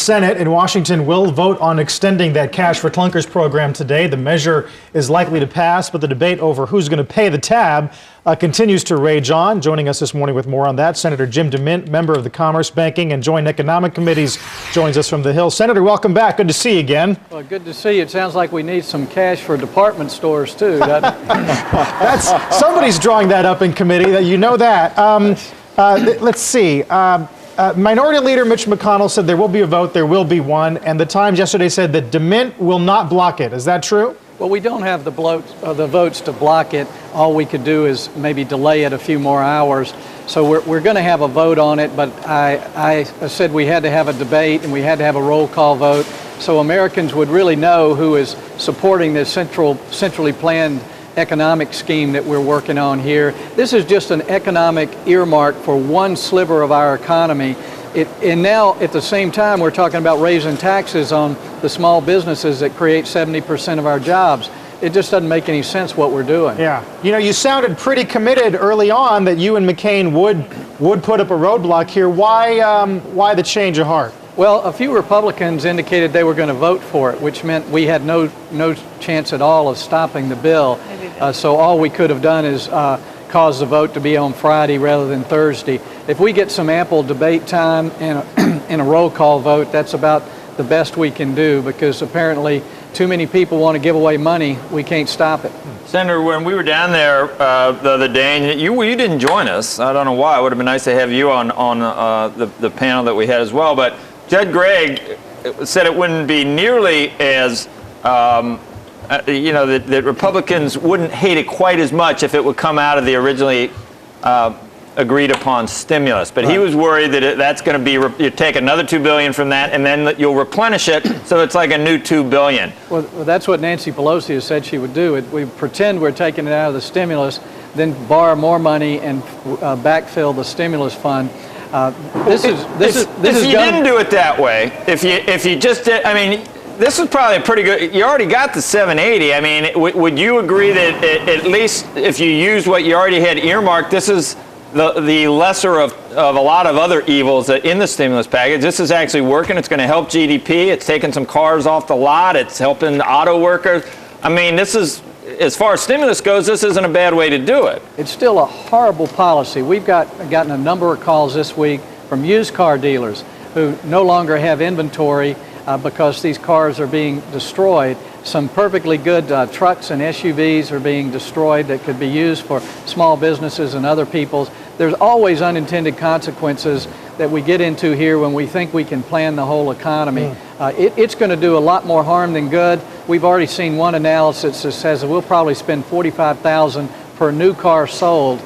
Senate in Washington will vote on extending that Cash for Clunkers program today. The measure is likely to pass, but the debate over who's going to pay the tab continues to rage on. Joining us this morning with more on that, Senator Jim DeMint, member of the Commerce, Banking, and Joint Economic Committees, joins us from the Hill. Senator, welcome back. Good to see you again. Well, good to see you. It sounds like we need some cash for department stores, too, doesn't it? Somebody's drawing that up in committee. You know that. Let's see. Minority Leader Mitch McConnell said there will be a vote, there will be one, and the Times yesterday said that DeMint will not block it. Is that true? Well, we don't have the votes to block it. All we could do is maybe delay it a few more hours. So we're going to have a vote on it, but I said we had to have a debate and we had to have a roll call vote so Americans would really know who is supporting this centrally planned economic scheme that we're working on here. This is just an economic earmark for one sliver of our economy. And now, at the same time, we're talking about raising taxes on the small businesses that create 70% of our jobs. It just doesn't make any sense what we're doing. Yeah. You know, you sounded pretty committed early on that you and McCain would put up a roadblock here. Why the change of heart? Well, a few Republicans indicated they were going to vote for it, which meant we had no chance at all of stopping the bill. So all we could have done is cause the vote to be on Friday rather than Thursday. If we get some ample debate time and a roll call vote, that's about the best we can do, because apparently too many people want to give away money. We can't stop it. Senator, when we were down there the other day, and you didn't join us. I don't know why. It would have been nice to have you on the panel that we had as well. But Judd Gregg said it wouldn't be nearly as, that Republicans wouldn't hate it quite as much if it would come out of the originally agreed upon stimulus. But he was worried that that's going to be, you take another $2 billion from that and then you'll replenish it, so it's like a new $2 billion. Well, that's what Nancy Pelosi has said she would do. We pretend we're taking it out of the stimulus, then borrow more money and backfill the stimulus fund. If you didn't do it that way, if you just did, I mean, this is probably a pretty good, you already got the 780. I mean, would you agree that at least if you used what you already had earmarked, this is the lesser of a lot of other evils in the stimulus package? This is actually working. It's going to help GDP. It's taking some cars off the lot. It's helping auto workers. I mean, this is, as far as stimulus goes, this isn't a bad way to do it. It's still a horrible policy. We've gotten a number of calls this week from used car dealers who no longer have inventory because these cars are being destroyed. Some perfectly good trucks and SUVs are being destroyed that could be used for small businesses and other people's. There's always unintended consequences that we get into here when we think we can plan the whole economy. It's going to do a lot more harm than good. We've already seen one analysis that says that we'll probably spend $45,000 per new car sold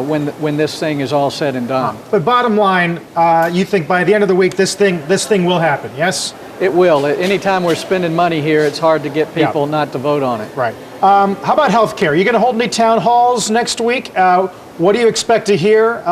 when this thing is all said and done. But bottom line, you think by the end of the week this thing will happen, yes? It will. Anytime we're spending money here, it's hard to get people not to vote on it. Right. How about health care? Are you going to hold any town halls next week? What do you expect to hear?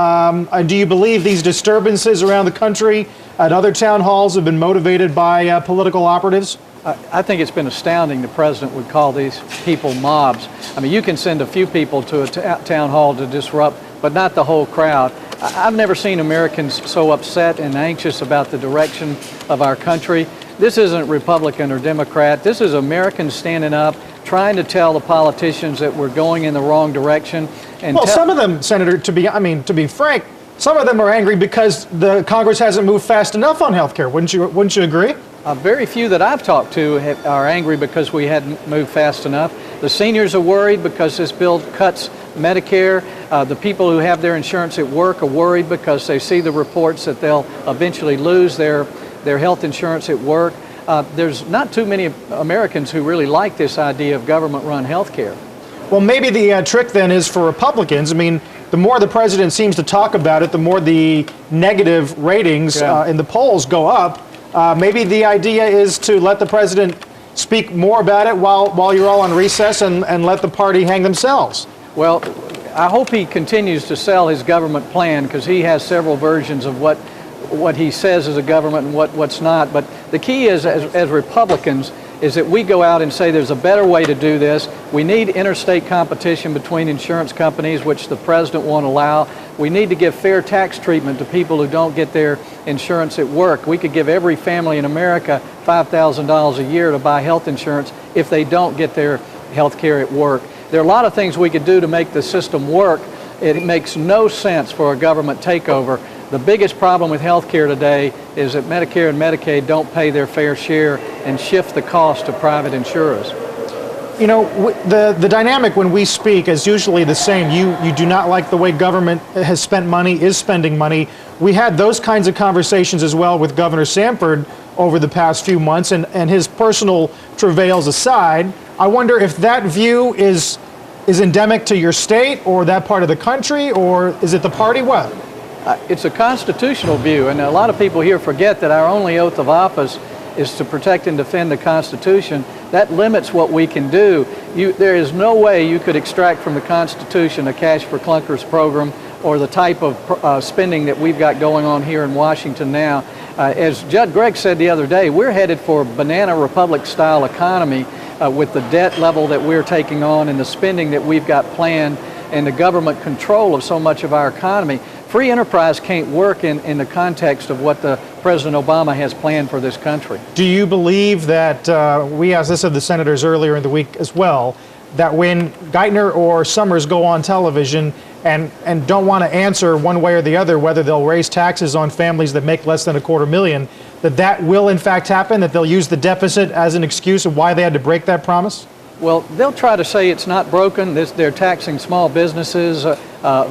Do you believe these disturbances around the country at other town halls have been motivated by political operatives? I think it's been astounding the president would call these people mobs. I mean, you can send a few people to a town hall to disrupt, but not the whole crowd. I've never seen Americans so upset and anxious about the direction of our country. This isn't Republican or Democrat. This is Americans standing up, trying to tell the politicians that we're going in the wrong direction. And well, some of them, Senator, to be frank, some of them are angry because the Congress hasn't moved fast enough on health care. Wouldn't you agree? Very few that I've talked to are angry because we hadn't moved fast enough. The seniors are worried because this bill cuts Medicare. The people who have their insurance at work are worried because they see the reports that they'll eventually lose their health insurance at work. There's not too many Americans who really like this idea of government-run health care. Well, maybe the trick then is for Republicans. I mean, the more the president seems to talk about it, the more the negative ratings in the polls go up. Maybe the idea is to let the president speak more about it while you're all on recess and let the party hang themselves. Well, I hope he continues to sell his government plan, because he has several versions of what he says is a government and what's not. But the key is, as Republicans, is that we go out and say there's a better way to do this. We need interstate competition between insurance companies, which the president won't allow. We need to give fair tax treatment to people who don't get their insurance at work. We could give every family in America $5,000 a year to buy health insurance if they don't get their health care at work. There are a lot of things we could do to make the system work. It makes no sense for a government takeover. The biggest problem with health care today is that Medicare and Medicaid don't pay their fair share and shift the cost to private insurers. You know, the dynamic when we speak is usually the same. You do not like the way government has spent money, is spending money. We had those kinds of conversations as well with Governor Sanford over the past few months, and his personal travails aside, I wonder if that view is endemic to your state or that part of the country, or is it the party? What? It's a constitutional view, and a lot of people here forget that our only oath of office is to protect and defend the Constitution. That limits what we can do. There is no way you could extract from the Constitution a cash for clunkers program or the type of spending that we've got going on here in Washington now. As Judd Gregg said the other day, we're headed for a banana republic-style economy with the debt level that we're taking on and the spending that we've got planned and the government control of so much of our economy. Free enterprise can't work in the context of what the President Obama has planned for this country. Do you believe that, we asked this of the senators earlier in the week as well, that when Geithner or Summers go on television and don't want to answer one way or the other whether they'll raise taxes on families that make less than $250,000, that will in fact happen, that they'll use the deficit as an excuse of why they had to break that promise? Well, they'll try to say it's not broken. They're taxing small businesses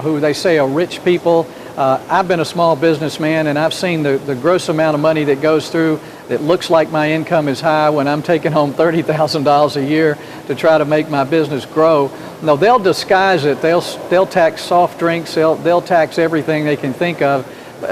who they say are rich people. I've been a small businessman, and I've seen the gross amount of money that goes through that looks like my income is high when I'm taking home $30,000 a year to try to make my business grow. No, they'll disguise it. They'll tax soft drinks. They'll tax everything they can think of,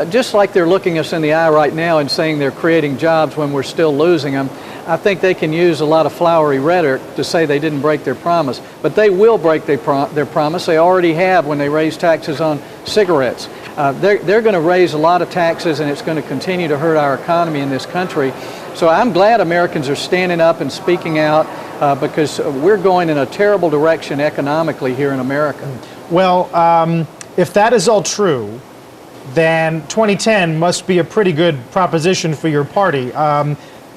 just like they're looking us in the eye right now and saying they're creating jobs when we're still losing them. I think they can use a lot of flowery rhetoric to say they didn't break their promise, but they will break their promise. They already have when they raise taxes on cigarettes. They're going to raise a lot of taxes, and it's going to continue to hurt our economy in this country. So I'm glad Americans are standing up and speaking out because we're going in a terrible direction economically here in America. Well, if that is all true, then 2010 must be a pretty good proposition for your party.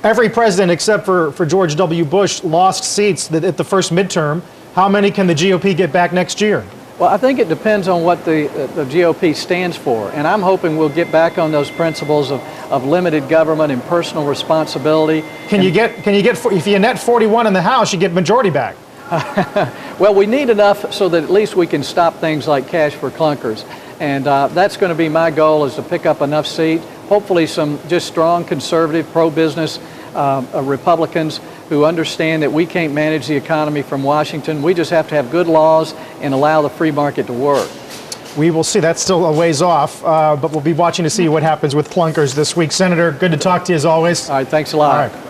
Every president except for George W. Bush lost seats at the first midterm. How many can the GOP get back next year? Well, I think it depends on what the GOP stands for, and I'm hoping we'll get back on those principles of limited government and personal responsibility. Can you get if you net 41 in the House, you get majority back? Well, we need enough so that at least we can stop things like cash for clunkers, and that's going to be my goal, is to pick up enough seats. Hopefully some just strong conservative pro-business Republicans who understand that we can't manage the economy from Washington. We just have to have good laws and allow the free market to work. We will see. That's still a ways off, but we'll be watching to see what happens with clunkers this week. Senator, good to talk to you as always. All right, thanks a lot. All right.